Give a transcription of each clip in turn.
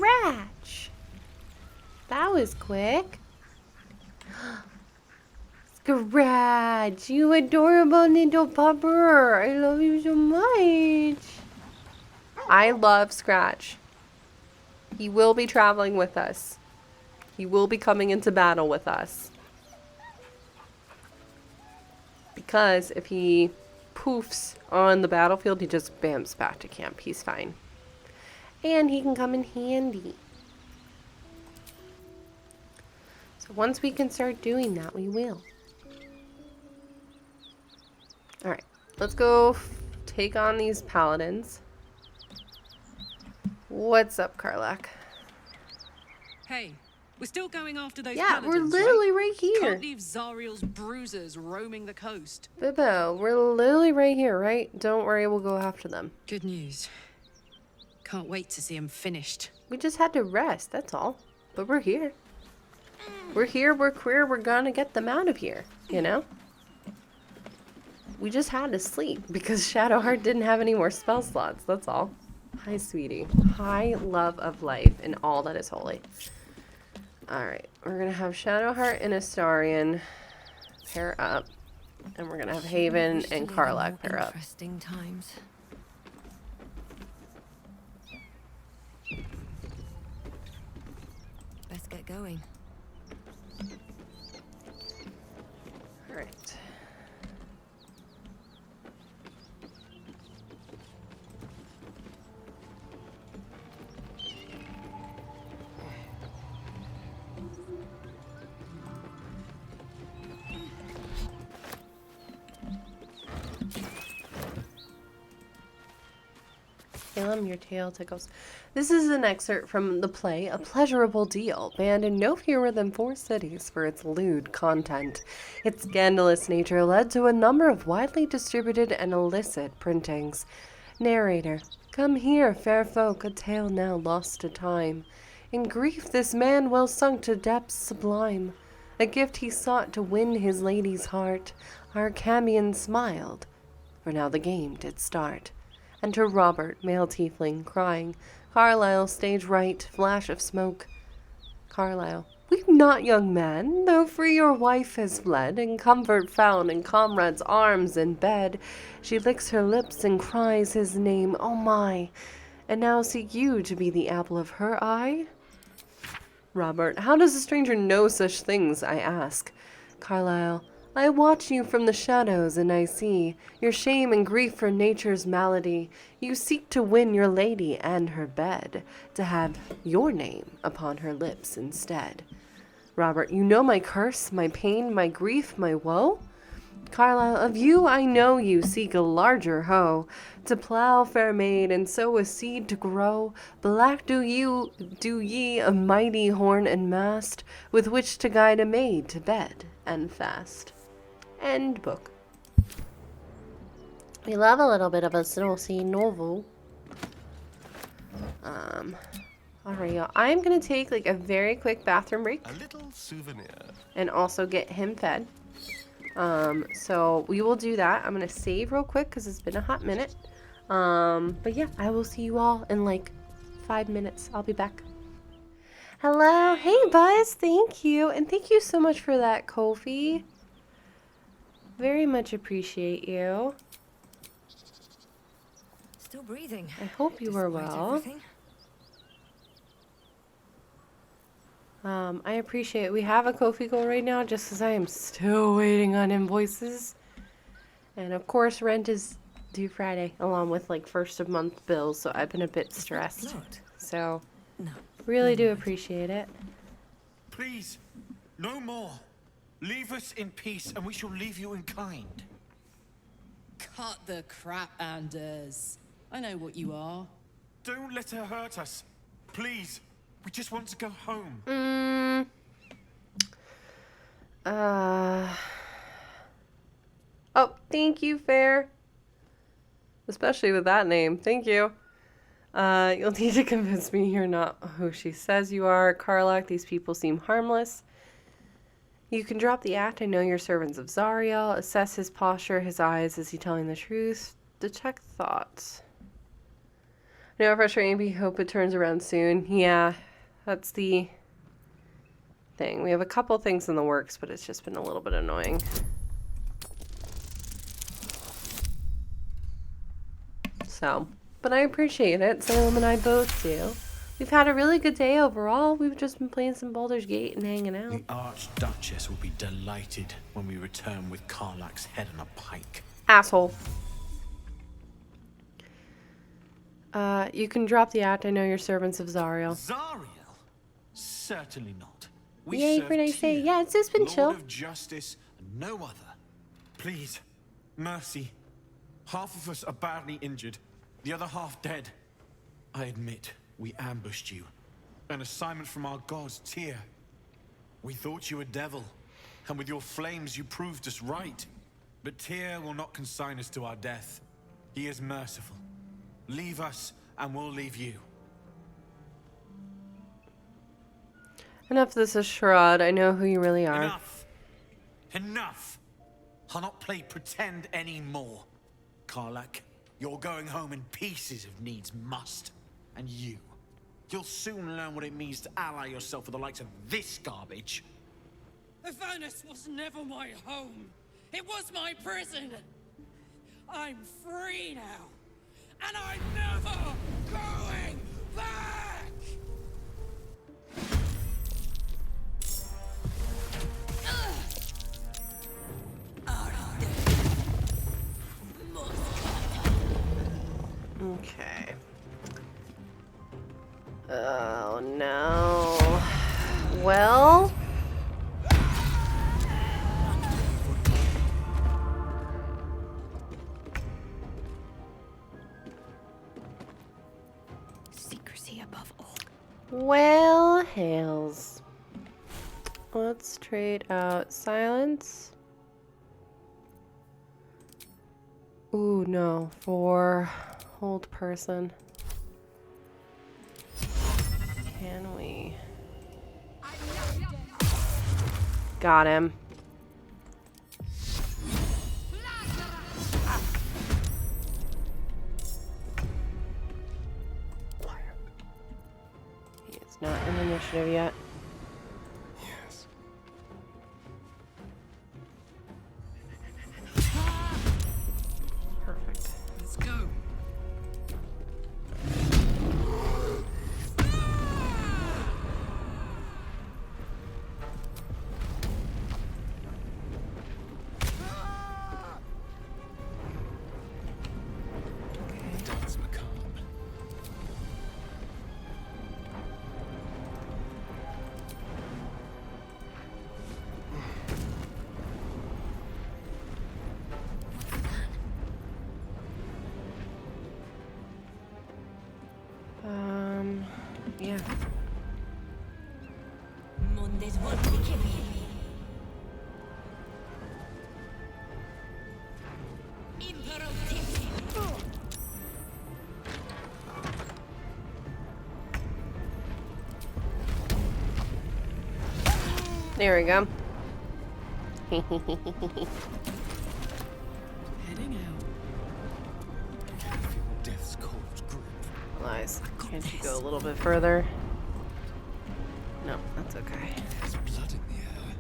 Scratch! That was quick. Scratch, you adorable little pupper. I love you so much. I love Scratch. He will be traveling with us. He will be coming into battle with us. Because if he poofs on the battlefield, he just bams back to camp. He's fine. And he can come in handy. So once we can start doing that, we will. Alright, let's go take on these paladins. What's up, Karlach? Hey, we're still going after those Yeah, paladins, we're literally right here. Can't leave Zuriel's bruisers roaming the coast. Bibbo, we're literally right here, right? Don't worry, we'll go after them. Good news. Can't wait to see them finished. We just had to rest, that's all. But we're here. We're here, we're queer, we're gonna get them out of here, you know? We just had to sleep because Shadowheart didn't have any more spell slots, that's all. Hi, sweetie. High love of life and all that is holy. Alright, we're gonna have Shadowheart and Astarion pair up. And we're gonna have Haven and Karlach pair up. Interesting times. Let's get going. Alright. Calum, your tail tickles. This is an excerpt from the play A Pleasurable Deal, banned in no fewer than 4 cities for its lewd content. Its scandalous nature led to a number of widely distributed and illicit printings. Narrator, come here, fair folk, a tale now lost to time. In grief this man well sunk to depths sublime. A gift he sought to win his lady's heart. Our Camion smiled, for now the game did start. Enter Robert, male tiefling, crying. Carlisle, stage right, flash of smoke. Carlisle, weep not, young man, though free your wife has fled, and comfort found in comrade's arms and bed. She licks her lips and cries his name, oh my, and now seek you to be the apple of her eye? Robert, how does a stranger know such things, I ask? Carlisle, I watch you from the shadows, and I see your shame and grief for nature's malady. You seek to win your lady and her bed, to have your name upon her lips instead. Robert, you know my curse, my pain, my grief, my woe? Carlisle, of you I know you seek a larger hoe, to plow, fair maid, and sow a seed to grow. Black do ye a mighty horn and mast, with which to guide a maid to bed and fast. End book. We love a little bit of a saucy novel. Alright, y'all. I'm gonna take like a very quick bathroom break. A little souvenir. And also get him fed. So we will do that. I'm gonna save real quick because it's been a hot minute. But yeah, I will see you all in like 5 minutes. I'll be back. Hello. Hey, Buzz. Thank you. And thank you so much for that, Kofi. Very much appreciate you. Still breathing. I hope you are well. I appreciate it. We have a Kofi goal right now just because I am still waiting on invoices. And of course, rent is due Friday along with like first of month bills. So I've been a bit stressed. So really do appreciate it. Please, no more. Leave us in peace, and we shall leave you in kind. Cut the crap, Anders. I know what you are. Don't let her hurt us. Please, we just want to go home. Oh, thank you, Fair. Especially with that name. Thank you. You'll need to convince me you're not who she says you are. Karlach, these people seem harmless. You can drop the act. I know you're servants of Zuriel. Assess his posture, his eyes. Is he telling the truth? Detect thoughts. No frustrating, but hope it turns around soon. Yeah, that's the thing. We have a couple things in the works, but it's just been a little bit annoying. So, but I appreciate it. Salem and I both do. We've had a really good day overall. We've just been playing some Baldur's Gate and hanging out. The Archduchess will be delighted when we return with Karlach's head on a pike. Asshole. You can drop the act. I know you're servants of Zuriel. Zuriel? Certainly not. Yay for nice day. Yeah, it's just been Lord chill. of Justice and no other. Please, mercy. Half of us are badly injured, the other half dead. I admit, we ambushed you. An assignment from our gods, Tyr. We thought you a devil, and with your flames you proved us right. But Tyr will not consign us to our death. He is merciful. Leave us, and we'll leave you. Enough of this is Shrod. I know who you really are. Enough! Enough! I'll not play pretend anymore. Karlach, you're going home in pieces if needs must. And you'll soon learn what it means to ally yourself with the likes of this garbage. Avernus was never my home. It was my prison. I'm free now. And I'm never going back! Okay. Oh no. Well. Secrecy above all. Well, hails. Let's trade out silence. Ooh, no. For hold person. Can we? Got him. He is not in initiative yet. Yes. Perfect. Let's go. That's macabre. Yeah. There we go. Heading out. Death's cold grip. Lies. Can't you go a little bit further? No, that's okay. There's blood in the air.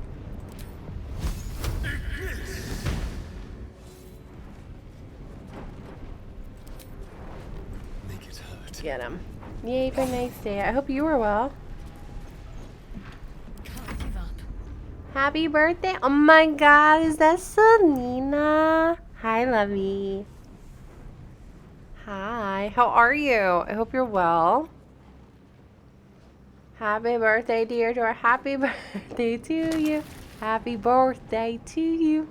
Make it hurt. Get him. Yay for a nice day. I hope you were well. Can't give up. Happy birthday. Oh my god, is that Selena? Hi, lovey. Hi, how are you? I hope you're well. Happy birthday, dear Jordan. Happy birthday to you. Happy birthday to you.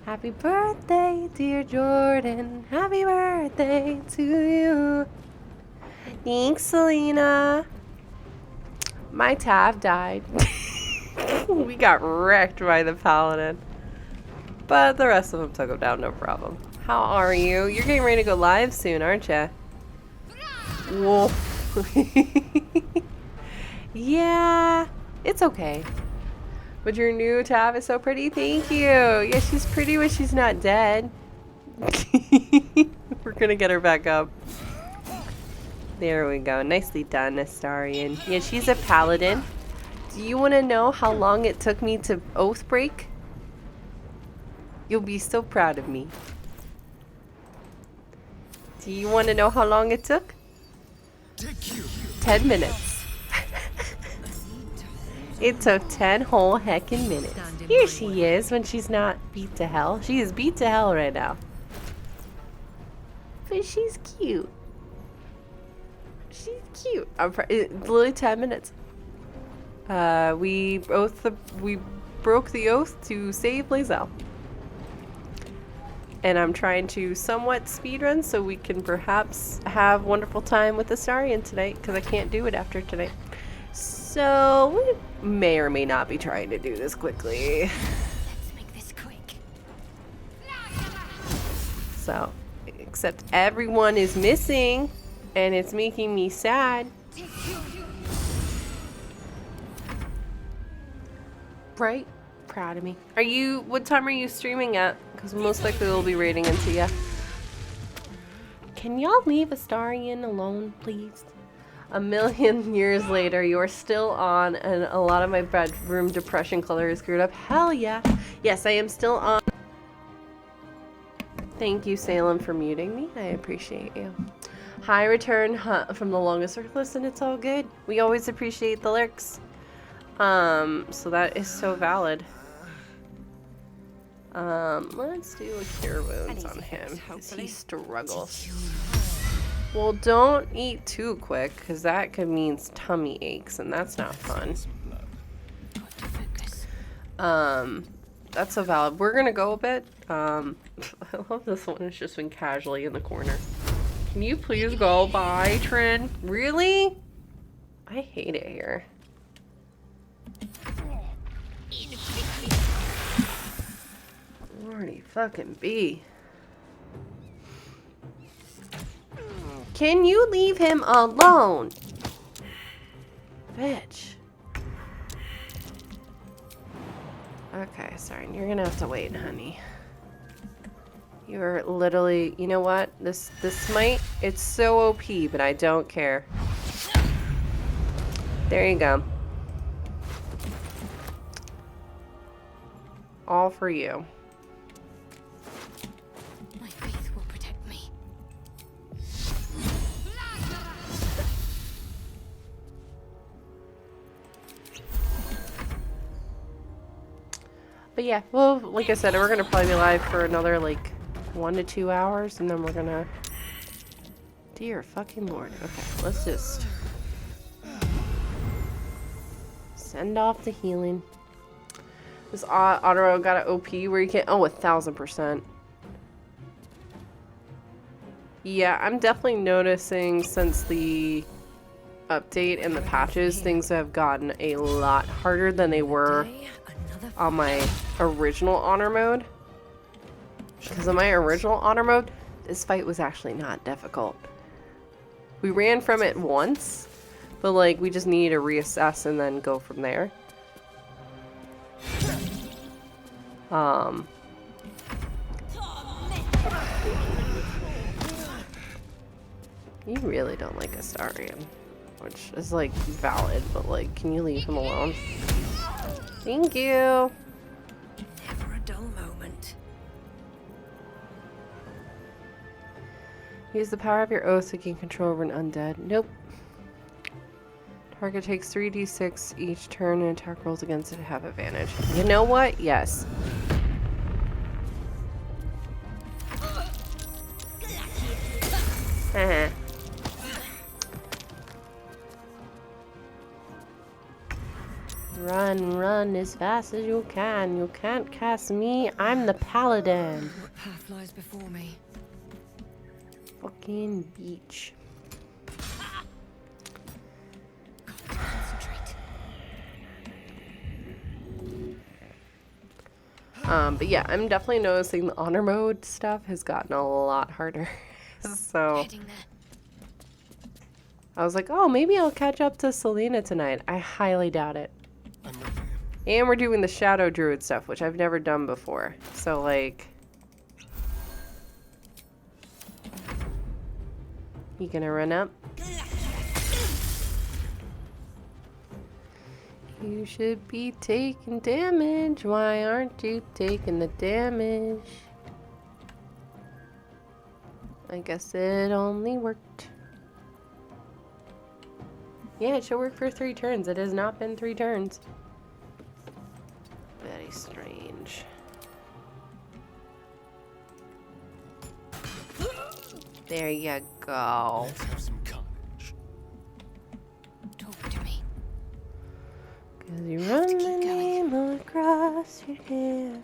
Happy birthday, dear Jordan. Happy birthday to you. Thanks, Selena. My tab died. We got wrecked by the Paladin. But the rest of them took him down, no problem. How are you? You're getting ready to go live soon, aren't you? Whoa. Yeah, it's okay. But your new tab is so pretty. Thank you. Yeah, she's pretty when she's not dead. We're gonna get her back up. There we go. Nicely done, Astarion. Yeah, she's a paladin. Do you want to know how long it took me to oath break? You'll be so proud of me. Do you want to know how long it took? 10 minutes. It took 10 whole heckin' minutes. Here she is when she's not beat to hell. She is beat to hell right now. But she's cute. She's cute. It's literally 10 minutes. We broke the oath to save Lae'zel. And I'm trying to somewhat speedrun so we can perhaps have wonderful time with Astarion tonight, because I can't do it after tonight. So we may or may not be trying to do this quickly. Let's make this quick. So, except everyone is missing, and it's making me sad. Right? Proud of me. What time are you streaming at? Because most likely we'll be raiding into ya. Can y'all leave Astarion alone, please? A million years later, you're still on, and a lot of my bedroom depression color is screwed up. Hell yeah. Yes, I am still on. Thank you, Salem, for muting me. I appreciate you. Hi, return from the longest circle. Listen, it's all good. We always appreciate the lurks. So that is so valid. Let's do a cure wounds on him, because he struggles. Well, don't eat too quick, because that could mean tummy aches, and that's not fun. That's so valid. We're gonna go a bit. I love this one. It's just been casually in the corner. Can you please go by, Trin? Really? I hate it here. Lordy fucking B. Can you leave him alone? Bitch. Okay, sorry. You're gonna have to wait, honey. You're literally... You know what? This smite, it's so OP, but I don't care. There you go. All for you. My faith will protect me. But yeah, well, like I said, we're gonna probably be live for another like 1 to 2 hours, and then we're gonna... Dear fucking lord. Okay, let's just... send off the healing. This auto got an OP where you can't... Oh, 1000%. Yeah, I'm definitely noticing since the update and the patches, things have gotten a lot harder than they were on my original honor mode. Because in my original honor mode, this fight was actually not difficult. We ran from it once, but like we just need to reassess and then go from there. You really don't like Astarion, which is like valid, but like, can you leave him alone? Thank you. Never a dull moment. Use the power of your oath to gain control over an undead. Nope. Target takes 3d6 each turn and attack rolls against it to have advantage. You know what? Yes. Run, run as fast as you can. You can't cast me. I'm the Paladin. What path lies before me? Fucking beach. Concentrate. But yeah, I'm definitely noticing the honor mode stuff has gotten a lot harder. So Heading there. I was like, oh, maybe I'll catch up to Selena tonight. I highly doubt it. And we're doing the Shadow Druid stuff, which I've never done before. So, like... You gonna run up? You should be taking damage. Why aren't you taking the damage? I guess it only worked. Yeah, it should work for 3 turns. It has not been 3 turns. Very strange. There you go. Let's have some carnage. Talk to me. 'Cause you run the name across your head.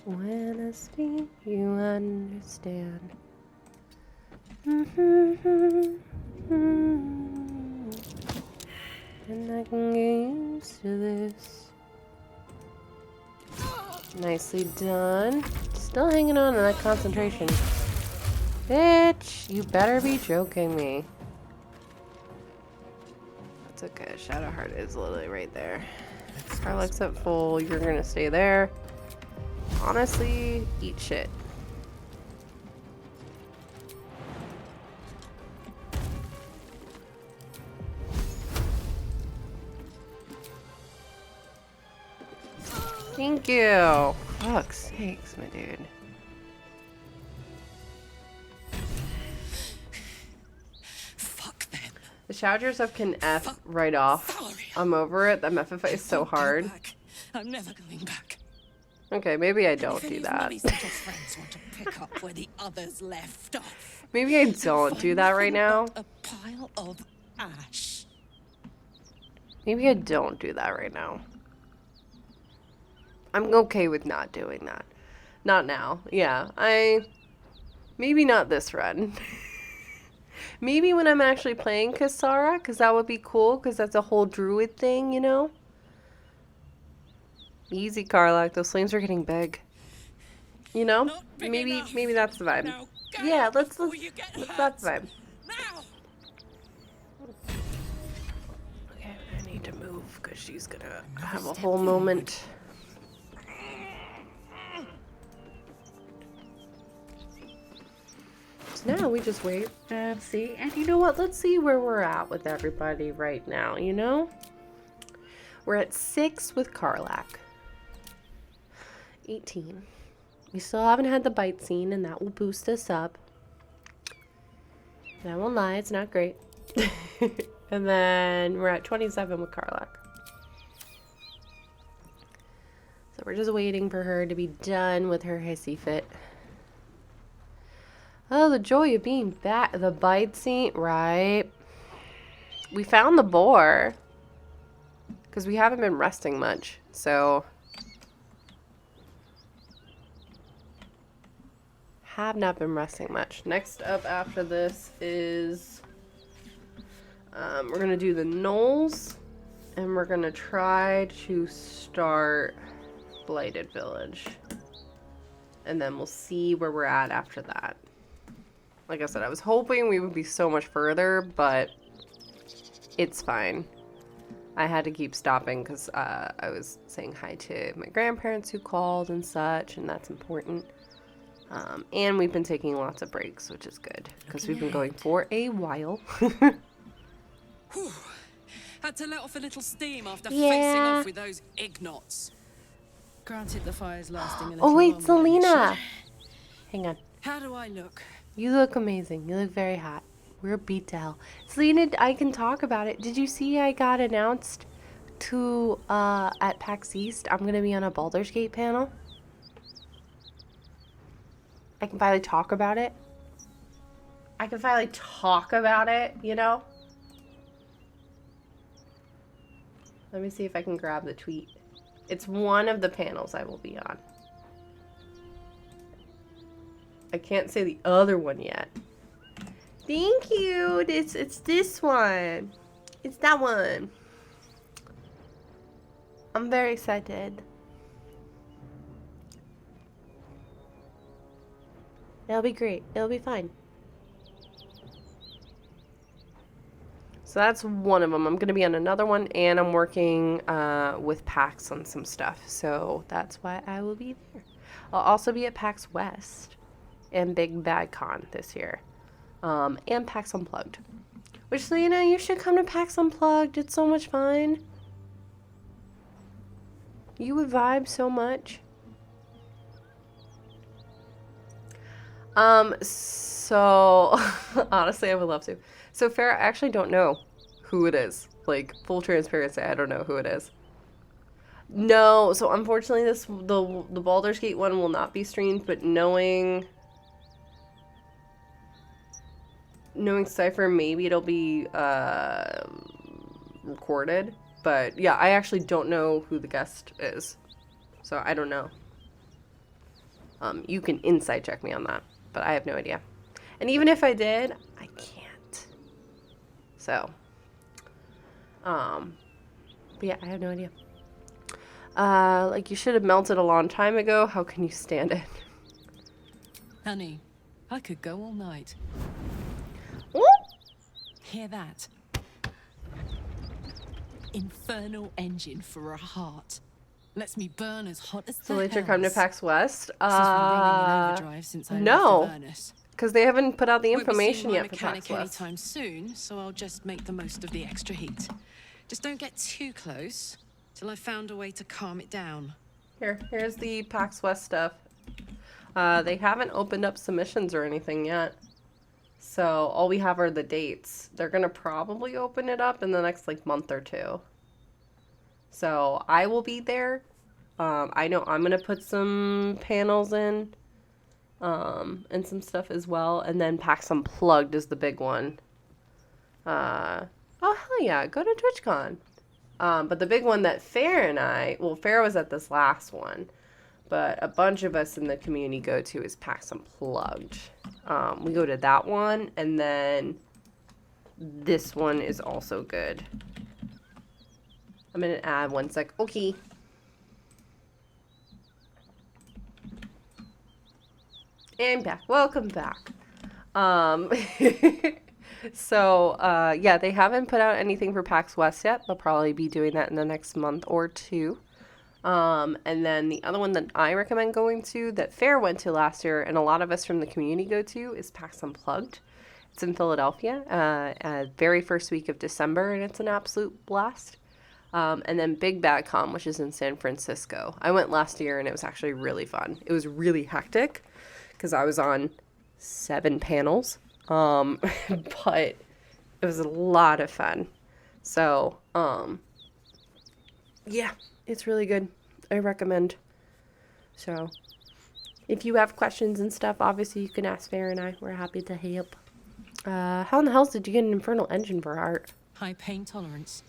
When I speak, you understand. And I can get used to this. Nicely done. Still hanging on to that concentration. Bitch, you better be joking me. That's okay. Shadowheart is literally right there. Karlach's at full. You're gonna stay there. Honestly, eat shit. Thank you. Fuck's sakes, my dude. Fuck them. The Shouters stuff can F right off. I'm over it. That FFA is so Won't go hard. back. I'm never going back. Okay, maybe I don't If any do of that. Mummy's little friends want to pick up where the others left off, Maybe I don't do that right now. a pile of ash. Maybe I don't do that right now. I'm okay with not doing that. Not now. Yeah, maybe not this run. Maybe when I'm actually playing Kasara, because that would be cool, because that's a whole druid thing, you know? Easy, Karlach. Those flames are getting big. You know? Not big Maybe enough. that's the vibe. Now get Yeah, out let's before you get that's the hurt. vibe. Now. Okay, I need to move because she's gonna have a whole moment. So now we just wait and see. And you know what? Let's see where we're at with everybody right now, you know? We're at 6 with Karlach. 18. We still haven't had the bite scene, and that will boost us up. And I won't lie, it's not great. And then we're at 27 with Karlach. So we're just waiting for her to be done with her hissy fit. Oh, the joy of being back. The bite scene, right? We found the boar. Because we haven't been resting much, so... Have not been resting much. Next up after this is... we're going to do the gnolls. And we're going to try to start Blighted Village. And then we'll see where we're at after that. Like I said, I was hoping we would be so much further, but it's fine. I had to keep stopping because I was saying hi to my grandparents who called and such, and that's important. And we've been taking lots of breaks, which is good because we've been going for a while. Whew. Had to let off a little steam after Yeah. facing off with those ignots. Granted, the fire's lasting a little Oh wait, longer than it Selena! should. Hang on. How do I look? You look amazing. You look very hot. We're beat to hell. Selena, I can talk about it. Did you see I got announced to, at PAX East? I'm gonna be on a Baldur's Gate panel. I can finally talk about it. I can finally talk about it, you know? Let me see if I can grab the tweet. It's one of the panels I will be on. I can't say the other one yet. Thank you. It's this one. It's that one. I'm very excited. It'll be great. It'll be fine. So that's one of them. I'm going to be on another one, and I'm working with PAX on some stuff. So that's why I will be there. I'll also be at PAX West and Big Bad Con this year. And PAX Unplugged. Which, Selena, you should come to PAX Unplugged. It's so much fun. You would vibe so much. So honestly, I would love to. So Farrah, I actually don't know who it is. Like, full transparency, I don't know who it is. No, so unfortunately the Baldur's Gate one will not be streamed, but knowing Cypher, maybe it'll be recorded. But yeah, I actually don't know who the guest is. So I don't know. You can insight check me on that, but I have no idea. And even if I did, I can't. So, but yeah, I have no idea. Like, you should have melted a long time ago. How can you stand it? Honey, I could go all night. Ooh! Hear that? Infernal engine for a heart. Lets me burn as hot as So the later come to hells. PAX West. This has been running in overdrive since I no. left Avernus. Because they haven't put out the Won't be information seeing my yet for PAX mechanic West. anytime soon, so I'll just make the most of the extra heat. Just don't get too close till I've found a way to calm it down. Here's the PAX West stuff. They haven't opened up submissions or anything yet. So all we have are the dates. They're gonna probably open it up in the next like month or two. So I will be there. I know I'm gonna put some panels in, and some stuff as well. And then PAX Unplugged is the big one. Oh hell yeah, go to TwitchCon. But the big one that Farrah was at this last one, but a bunch of us in the community go to is PAX Unplugged. We go to that one, and then this one is also good. I'm gonna add one sec. Okay. And back. Welcome back. So, yeah, they haven't put out anything for PAX West yet. They'll probably be doing that in the next month or two. And then the other one that I recommend going to, that Fair went to last year, and a lot of us from the community go to, is PAX Unplugged. It's in Philadelphia, very first week of December, and it's an absolute blast. And then Big Bad Con, which is in San Francisco. I went last year, and it was actually really fun. It was really hectic, because I was on 7 panels. But it was a lot of fun. So, yeah, it's really good. I recommend. So, if you have questions and stuff, obviously you can ask Fair and I. We're happy to help. How in the hells did you get an infernal engine for art? High pain tolerance.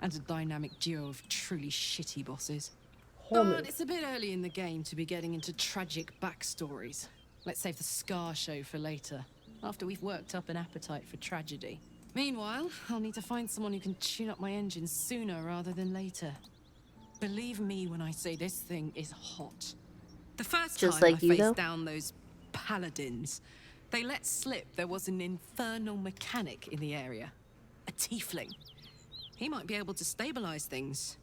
And a dynamic duo of truly shitty bosses. Holy. But it's a bit early in the game to be getting into tragic backstories. Let's save the Scar show for later, after we've worked up an appetite for tragedy. Meanwhile, I'll need to find someone who can tune up my engine sooner rather than later. Believe me when I say this thing is hot. The first Just time like I you, faced though? down those Paladins, they let slip there was an infernal mechanic in the area. A tiefling. He might be able to stabilize things,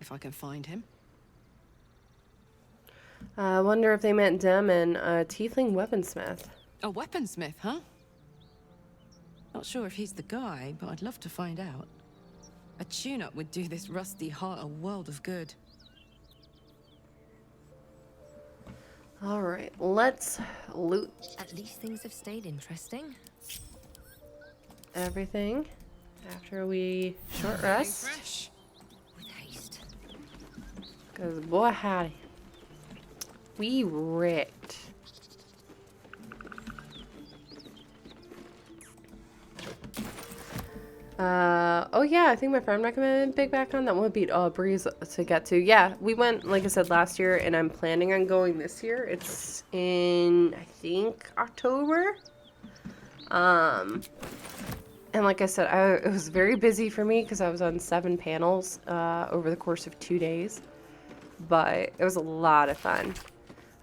if I can find him. I wonder if they meant Dem and a tiefling weaponsmith. A weaponsmith, huh? Not sure if he's the guy, but I'd love to find out. A tune-up would do this rusty heart a world of good. Alright, let's loot At least things have stayed interesting. everything after we short rest. Fresh. With haste. Because, boy, howdy. We wrecked. Oh yeah, I think my friend recommended Big Back on. That would be a breeze to get to. Yeah, we went, like I said, last year, and I'm planning on going this year. It's in, I think, October. And like I said, it was very busy for me because I was on 7 panels over the course of 2 days. But it was a lot of fun.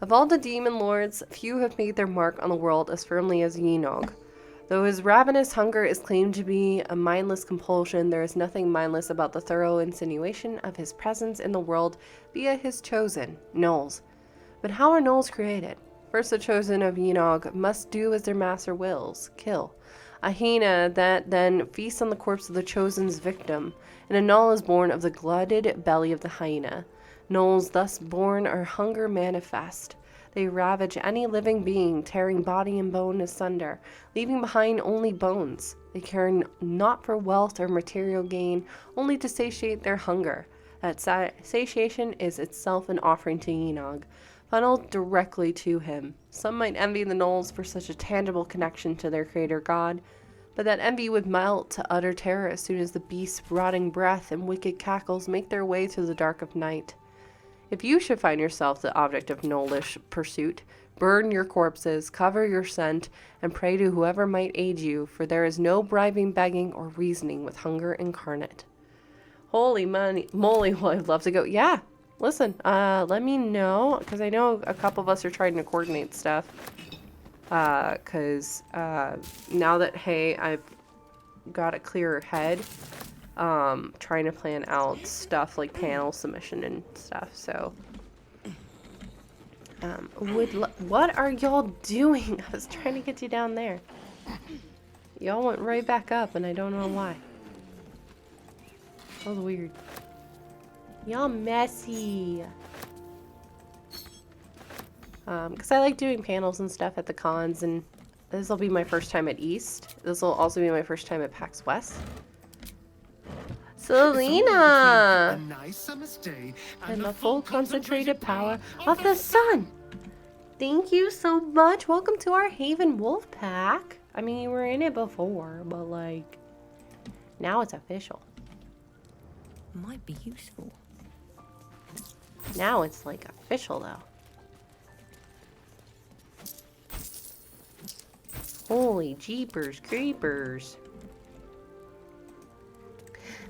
Of all the demon lords, few have made their mark on the world as firmly as Yenog. Though his ravenous hunger is claimed to be a mindless compulsion, there is nothing mindless about the thorough insinuation of his presence in the world via his chosen, gnolls. But how are gnolls created? First, the chosen of Yenog must do as their master wills, kill. A hyena that then feasts on the corpse of the chosen's victim, and a gnoll is born of the glutted belly of the hyena. Gnolls thus born are hunger manifest. They ravage any living being, tearing body and bone asunder, leaving behind only bones. They care not for wealth or material gain, only to satiate their hunger. That satiation is itself an offering to Enog, funneled directly to him. Some might envy the Gnolls for such a tangible connection to their creator god, but that envy would melt to utter terror as soon as the beast's rotting breath and wicked cackles make their way through the dark of night. If you should find yourself the object of Gnollish pursuit, burn your corpses, cover your scent, and pray to whoever might aid you, for there is no bribing, begging, or reasoning with hunger incarnate. Holy moly, well, I'd love to go. Yeah, listen, let me know, because I know a couple of us are trying to coordinate stuff. Because now that, hey, I've got a clearer head, trying to plan out stuff like panel submission and stuff, so what are y'all doing? I was trying to get you down there. Y'all went right back up and I don't know why. That was weird. Y'all messy. Because I like doing panels and stuff at the cons, and this will be my first time at East. This will also be my first time at PAX West. Selena! A nice summer's day And the full concentrated power of the sun! Thank you so much. Welcome to our Haven Wolf Pack. I mean, you were in it before, but like, now it's official. Might be useful. Now it's like official though. Holy jeepers creepers.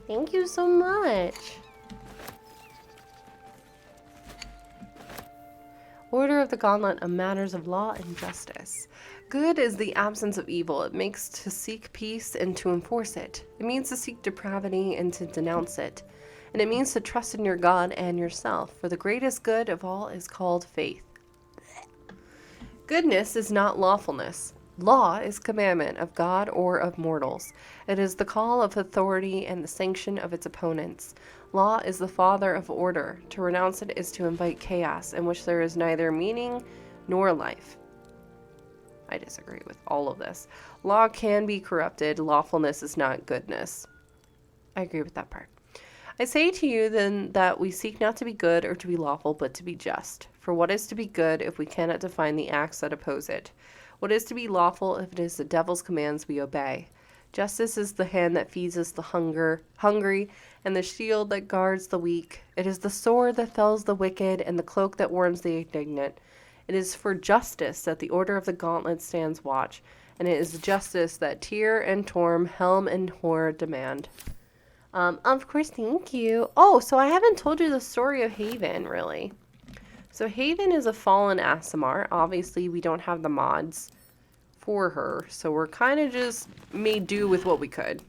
Thank you so much. Order of the Gauntlet of matters of law and justice. Good is the absence of evil. It makes to seek peace and to enforce it. It means to seek depravity and to denounce it. And it means to trust in your God and yourself, for the greatest good of all is called faith. Goodness is not lawfulness. Law is commandment of God or of mortals. It is the call of authority and the sanction of its opponents. Law is the father of order. To renounce it is to invite chaos, in which there is neither meaning nor life. I disagree with all of this. Law can be corrupted. Lawfulness is not goodness. I agree with that part. I say to you then that we seek not to be good or to be lawful, but to be just. For what is to be good if we cannot define the acts that oppose it? What is to be lawful if it is the devil's commands we obey? Justice is the hand that feeds us the hungry, and the shield that guards the weak. It is the sword that fells the wicked, and the cloak that warns the indignant. It is for justice that the Order of the Gauntlet stands watch, and it is justice that Tyr and Torm, Helm and Horror demand. Of course, thank you. Oh, so I haven't told you the story of Haven, really. So Haven is a fallen Aasimar. Obviously, we don't have the mods for her, so we're kind of just made do with what we could.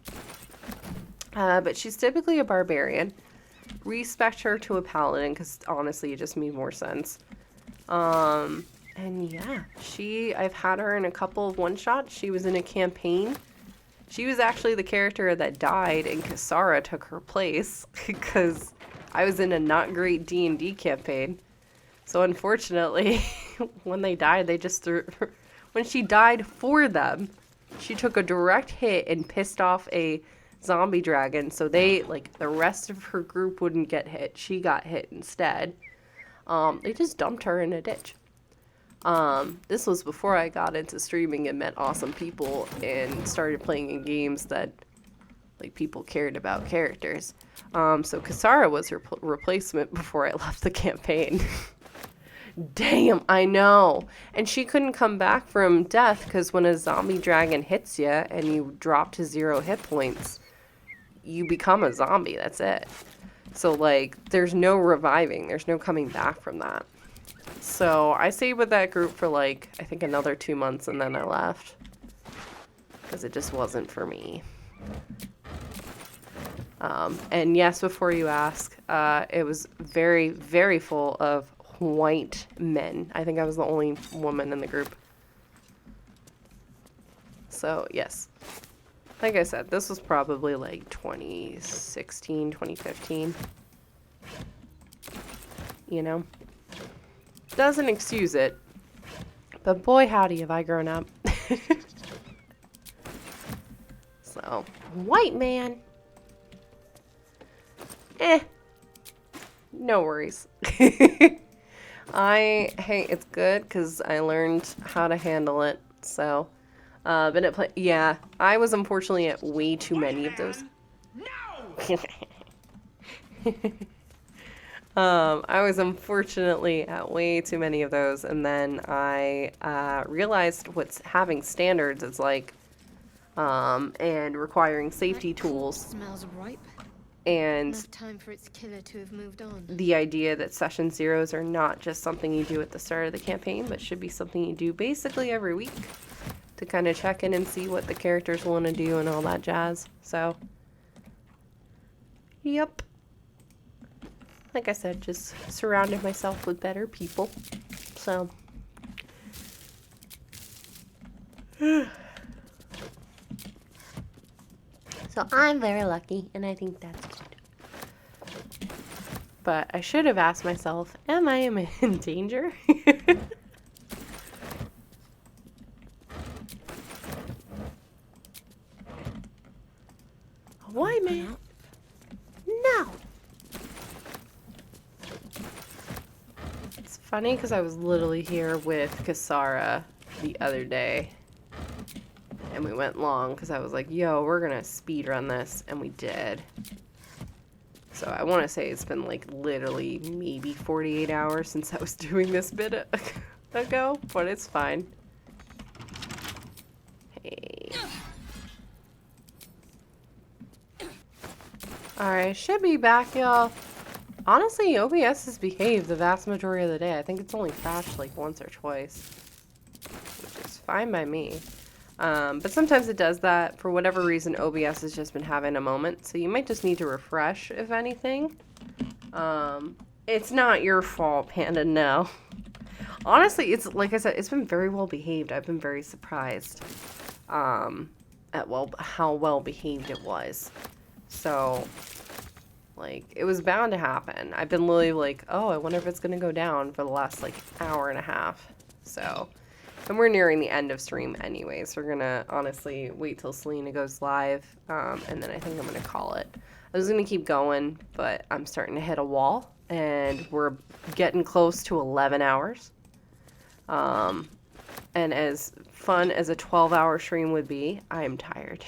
But she's typically a barbarian. Respect her to a paladin, because honestly, it just made more sense. And yeah, I've had her in a couple of one-shots. She was in a campaign. She was actually the character that died, and Kasara took her place, because I was in a not great D&D campaign. So unfortunately, when they died, they just threw... When she died for them, she took a direct hit and pissed off a zombie dragon. So they, like, the rest of her group wouldn't get hit. She got hit instead. They just dumped her in a ditch. This was before I got into streaming and met awesome people and started playing in games that, like, people cared about characters. So Kasara was her replacement before I left the campaign. Damn, I know. And she couldn't come back from death because when a zombie dragon hits you and you drop to 0 hit points, you become a zombie. That's it. So, like, there's no reviving. There's no coming back from that. So I stayed with that group for, like, I think another 2 months, and then I left. Because it just wasn't for me. And yes, before you ask, it was very, very full of white men. I think I was the only woman in the group. So, yes. Like I said, this was probably like 2016, 2015. you know? Doesn't excuse it. But boy, howdy, have I grown up. So, white man. No worries. Hey, it's good because I learned how to handle it. So, yeah, I was unfortunately at way too many of those. No! I was unfortunately at way too many of those, and then I realized what's having standards is like, and requiring safety tools. Smells ripe. And Enough time for its killer to have moved on. the idea that session zeros are not just something you do at the start of the campaign, but should be something you do basically every week to kind of check in and see what the characters want to do and all that jazz. So, yep. Like I said, just surrounded myself with better people. So, so I'm very lucky, and I think that's good. But I should have asked myself, am I in danger? Why, man? No! It's funny because I was literally here with Kasara the other day. And we went long because I was like, yo, we're going to speed run this. And we did. So I want to say it's been like literally maybe 48 hours since I was doing this bit ago. But it's fine. Hey. Alright, should be back, y'all. Honestly, OBS has behaved the vast majority of the day. I think it's only crashed like once or twice. Which is fine by me. But sometimes it does that. For whatever reason, OBS has just been having a moment. So you might just need to refresh, if anything. It's not your fault, Panda, no. Honestly, it's like I said, it's been very well behaved. I've been very surprised at how well behaved it was. So, like, it was bound to happen. I've been literally like, oh, I wonder if it's going to go down for the last, like, hour and a half. So, and we're nearing the end of stream anyway, so we're going to honestly wait till Selena goes live, and then I think I'm going to call it. I was going to keep going, but I'm starting to hit a wall, and we're getting close to 11 hours. And as fun as a 12-hour stream would be, I am tired.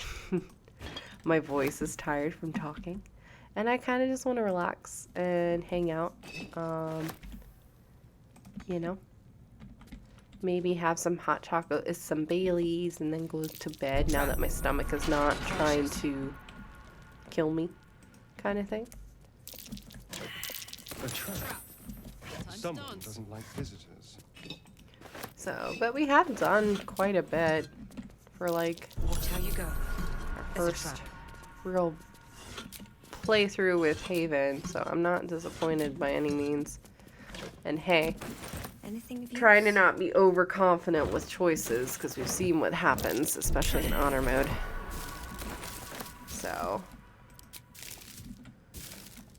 My voice is tired from talking. And I kind of just want to relax and hang out. You know? Maybe have some hot chocolate, some Baileys, and then go to bed now that my stomach is not trying to kill me. Kind of thing. A trap. Someone doesn't like visitors. So, but we have done quite a bit for like Watch how you go. our first real playthrough with Haven, so I'm not disappointed by any means. And hey, Anything of trying to use? not be overconfident with choices because we've seen what happens, especially in honor mode. So,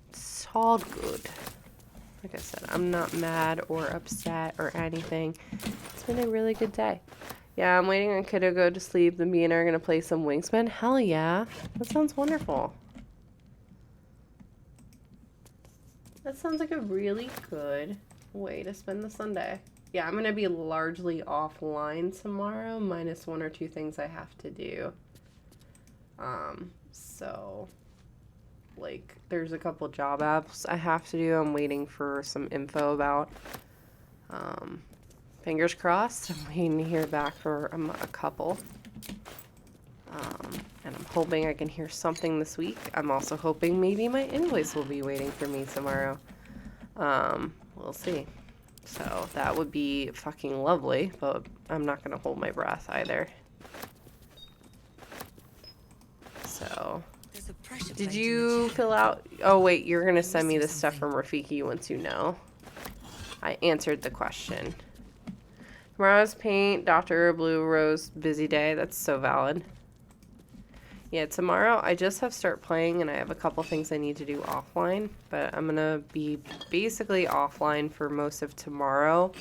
it's all good. Like I said, I'm not mad or upset or anything. It's been a really good day. Yeah, I'm waiting on Kiddo to go to sleep. Then me and I are going to play some Wingspan. Hell yeah. That sounds wonderful. That sounds like a really good way to spend the Sunday. Yeah, I'm going to be largely offline tomorrow, minus one or two things I have to do. So, like, there's a couple job apps I have to do. I'm waiting for some info about. Fingers crossed. I'm waiting to hear back for a couple. And I'm hoping I can hear something this week. I'm also hoping maybe my invoice will be waiting for me tomorrow. We'll see. So that would be fucking lovely, but I'm not going to hold my breath either. So, There's a pressure did plate in you the chair. fill out? Oh wait, you're going to send me this stuff from Rafiki once you know. I answered the question. Tomorrow's paint, Dr. Blue Rose, busy day. That's so valid. Yeah, tomorrow I just have start playing and I have a couple things I need to do offline, but I'm gonna be basically offline for most of tomorrow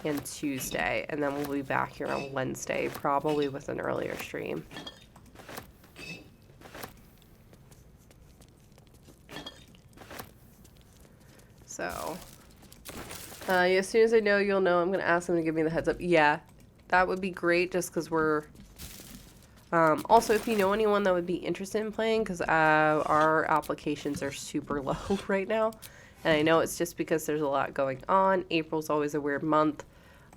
and Tuesday, and then we'll be back here on Wednesday, probably with an earlier stream. So, yeah, as soon as I know, you'll know. I'm gonna ask them to give me the heads up. Yeah, that would be great, just because we're... also, if you know anyone that would be interested in playing, because our applications are super low right now, and I know it's just because there's a lot going on. April's always a weird month.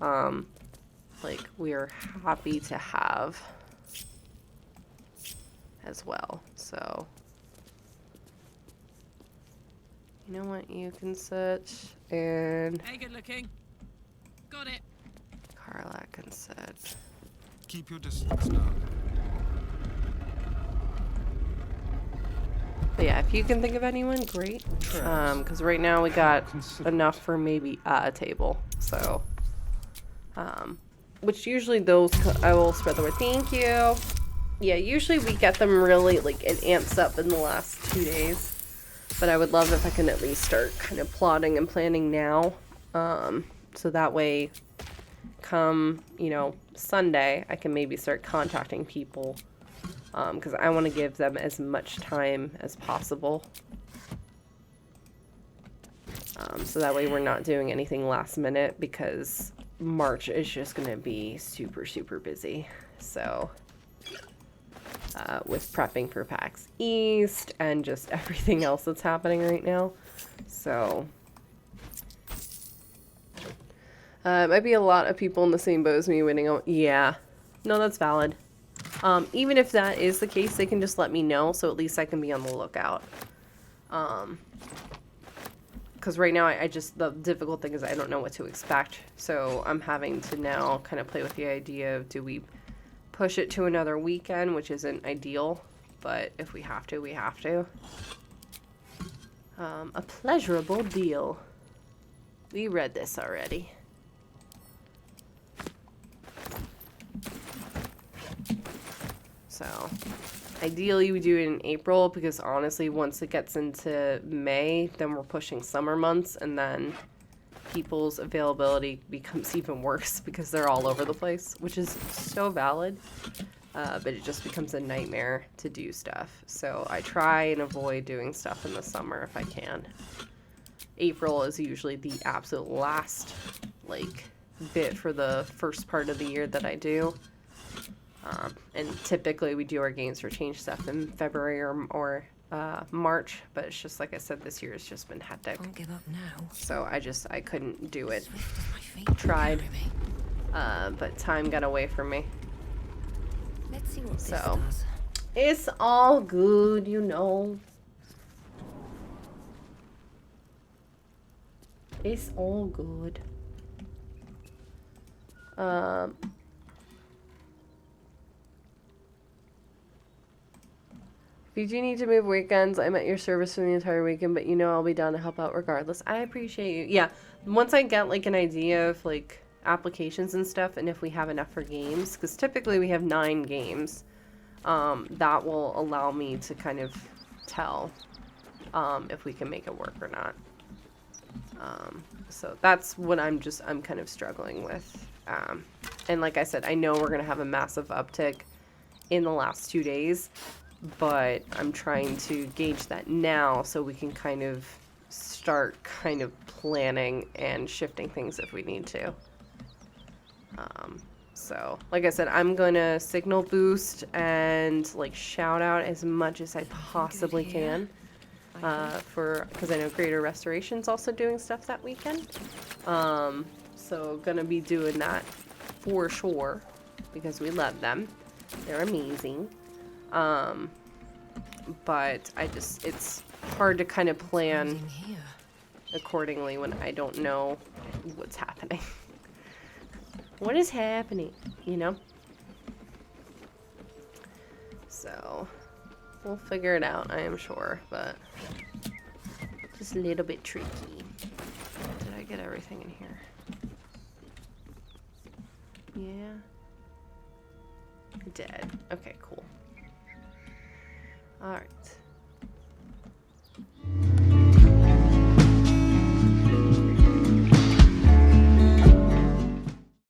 Like, we are happy to have as well, so... You know what? You can sit, and Hey, good looking. Got it. Carla can sit. Keep your distance now. But yeah, if you can think of anyone, great. Because right now we got enough for maybe a table. So, which usually those, I will spread the word. Thank you. Yeah, usually we get them really, like, it amps up in the last 2 days. But I would love if I can at least start kind of plotting and planning now. So that way, come, you know, Sunday, I can maybe start contacting people. Because I want to give them as much time as possible. So that way we're not doing anything last minute, because March is just going to be super, super busy. So... with prepping for PAX East and just everything else that's happening right now. So, it might be a lot of people in the same boat as me waiting on. Yeah, no, that's valid. Even if that is the case, they can just let me know, so at least I can be on the lookout. Because right now, I just, the difficult thing is I don't know what to expect. So I'm having to now kind of play with the idea of, do we push it to another weekend, which isn't ideal, but if we have to, we have to. A pleasurable deal. We read this already. So, ideally we do it in April, because honestly, once it gets into May, then we're pushing summer months, and then people's availability becomes even worse because they're all over the place, which is so valid, but it just becomes a nightmare to do stuff. So I try and avoid doing stuff in the summer if I can. April is usually the absolute last, like, bit for the first part of the year that I do. And typically we do our Games for Change stuff in February or March, but it's just like I said, this year has just been hectic. Won't give up now. So I couldn't do it. Swift as my feet Tried, carry me. but time got away from me. Let's see what this So, does. it's all good, you know. It's all good. If you do need to move weekends, I'm at your service for the entire weekend, but you know I'll be down to help out regardless. I appreciate you. Yeah, once I get, like, an idea of, like, applications and stuff, and if we have enough for games, because typically we have 9 games, that will allow me to kind of tell if we can make it work or not. So that's what I'm kind of struggling with. And like I said, I know we're going to have a massive uptick in the last 2 days, but I'm trying to gauge that now so we can kind of start kind of planning and shifting things if we need to. So, like I said, I'm going to signal boost and, like, shout out as much as I possibly can. Because I know Greater Restoration's also doing stuff that weekend. So gonna be doing that for sure, because we love them. They're amazing. But it's hard to kind of plan accordingly when I don't know what's happening. What is happening, you know? So, we'll figure it out, I am sure, but just a little bit tricky. Did I get everything in here? Yeah. I did. Okay, cool. Alright.